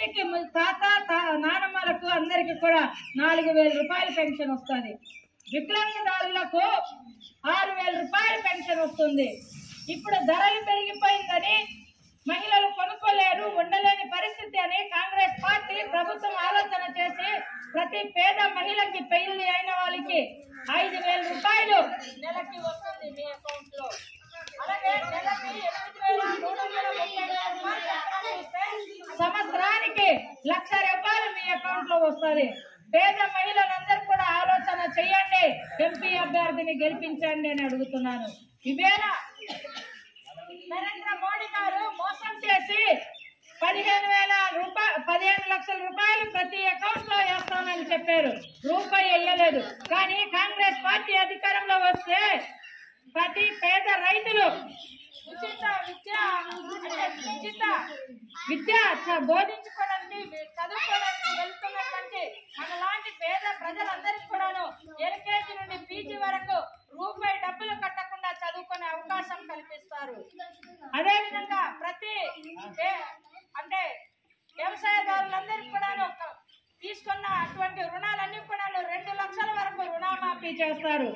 ఇంటికి తాత నానమ్మలకు అందరికి కూడా 4000 రూపాయల పెన్షన్ వస్తుంది. వికలాంగులకు 6000 రూపాయల పెన్షన్ వస్తుంది. ఇప్పుడు ధరలు పెరిగిపోయిందని మహిళలు కొనుక్కోలేరు, ఉండలేని పరిస్థితి అని కాంగ్రెస్ పార్టీ ప్రభుత్వం ఆలోచన చేసి ప్రతి పేద మహిళకి పెళ్లి అయిన వాళ్ళకి 5000 రూపాయలు నెలకి వస్తుంది మీ అకౌంట్ లో. అలాగే నెలకి 8330 సంవత్సరానికి 1,00,000 రూపాయలు మీ అకౌంట్ లో వస్తుంది. పేద మహిళలందరూ కూడా ఆలోచన చేయండి, ఎంపీ అభ్యర్థిని గెలిపించండి అని అడుగుతున్నాను. ఇవేళ నరేంద్ర మోడీ గారు మోసం చేసి 15 లక్షల రూపాయలు ప్రతి అకౌంట్ లో వేస్తామని చెప్పారు. రూపాయి వేయలేదు. కానీ కాంగ్రెస్ పార్టీ అధికారంలో వస్తే ప్రతి పేద రైతులు ఉచిత విద్య బోధించుకోవడానికి చదువుకోవడానికి వెళ్తున్నటువంటి మనలాంటి పేద ప్రజలందరికీ కూడాను LKG నుండి PG వరకు రూపాయి డబ్బులు కట్టకుండా చదువుకునే అవకాశం కల్పిస్తారు. అదేవిధంగా ప్రతి అంటే వ్యవసాయదారులందరికీ కూడాను తీసుకున్న అటువంటి రుణాలన్నీ కూడాను 2 లక్షల వరకు రుణమాఫీ చేస్తారు.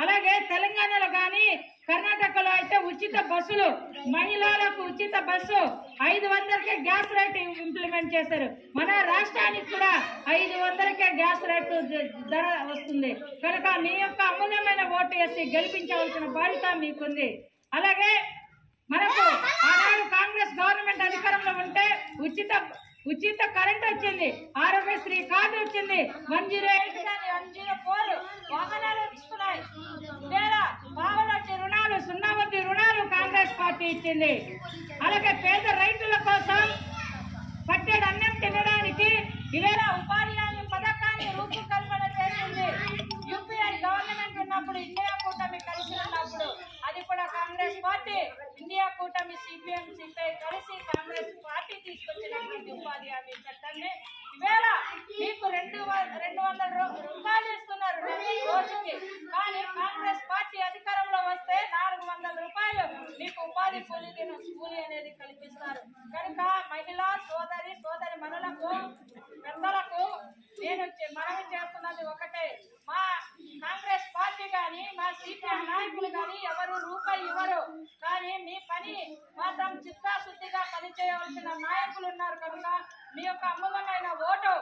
అలాగే తెలంగాణలో కానీ కర్ణాటకలో అయితే ఉచిత బస్సులు, మహిళలకు ఉచిత బస్సు 500కే గ్యాస్ రేట్ ఇంప్లిమెంట్ చేశారు. మన రాష్ట్రానికి కూడా 500కే గ్యాస్ రేటు ధర వస్తుంది. కనుక మీ యొక్క అమూల్యమైన ఓటు వేసి గెలిపించవలసిన బాధ్యత మీకుంది. అలాగే మనకు ఆనాడు కాంగ్రెస్ గవర్నమెంట్ అధికారంలో ఉంటే ఉచిత కరెంట్ వచ్చింది, ఆరోగ్యశ్రీ కార్డు వచ్చింది, 108 కానీ 104 వాహనాలు వస్తున్నాయి. వేల పావలొచ్చి రుణాలు, 0 వడ్డీ రుణాలు కాంగ్రెస్ పార్టీ ఇచ్చింది. అలాగే పేద రైతుల కోసం పట్టెడు అన్నం తినడానికి ఇవేళ ఉపాధి హామీ పథకాన్ని రూపకల్పన చేసింది. UPI గవర్నమెంట్ ఉన్నప్పుడు, ఇండియా కూటమి కలిసి ఉన్నప్పుడు అది కూడా కాంగ్రెస్ పార్టీ, ఇండియా కూటమి CPM CPI కలిసి కాంగ్రెస్ పార్టీ తీసుకొచ్చినటువంటి ఉపాధి హామీ చట్టాన్ని ఇవేళ మీకు 200 రూపాయలు ఇస్తున్నారు రోజుకి. కానీ కాంగ్రెస్ పార్టీ అధికారంలో వస్తే 400 రూపాయలు మీకు ఉపాధి కూలీ అనేది కల్పిస్తారు. కనుక మహిళా సోదరి మనలకు పెద్దలకు నేను మనవి చేస్తున్నది ఒకటే, మా కాంగ్రెస్ పార్టీ కానీ మా CPM నాయకులు కానీ ఎవరు రూపాయి ఇవ్వరు. కానీ మీ పని మాత్రం చిత్తశుద్ధిగా పనిచేయవలసిన నాయకులు ఉన్నారు. కనుక మీ యొక్క అమూల్యమైన ఓటు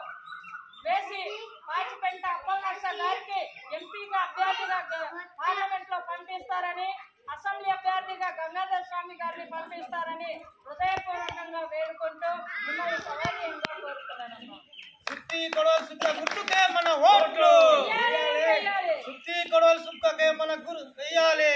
వేసి పాచిపెంట అప్పలనర్స గారికి ఎంపీగా అభ్యర్థిగా పార్లమెంట్ లో పంపిస్తారని, అసెంబ్లీ అభ్యర్థిగా గంగాధర్ స్వామి గారిని పంపిస్తారని హృదయపూర్వకంగా వేడుకుంటూ మిమ్మల్ని సౌకర్యంగా కోరుతున్నాను. సుత్తి కొడవలి సుక్క గుర్తుకే మన ఓట్లు, సుత్తి కొడవలి సుక్కకే మన గుర్తు వేయాలి.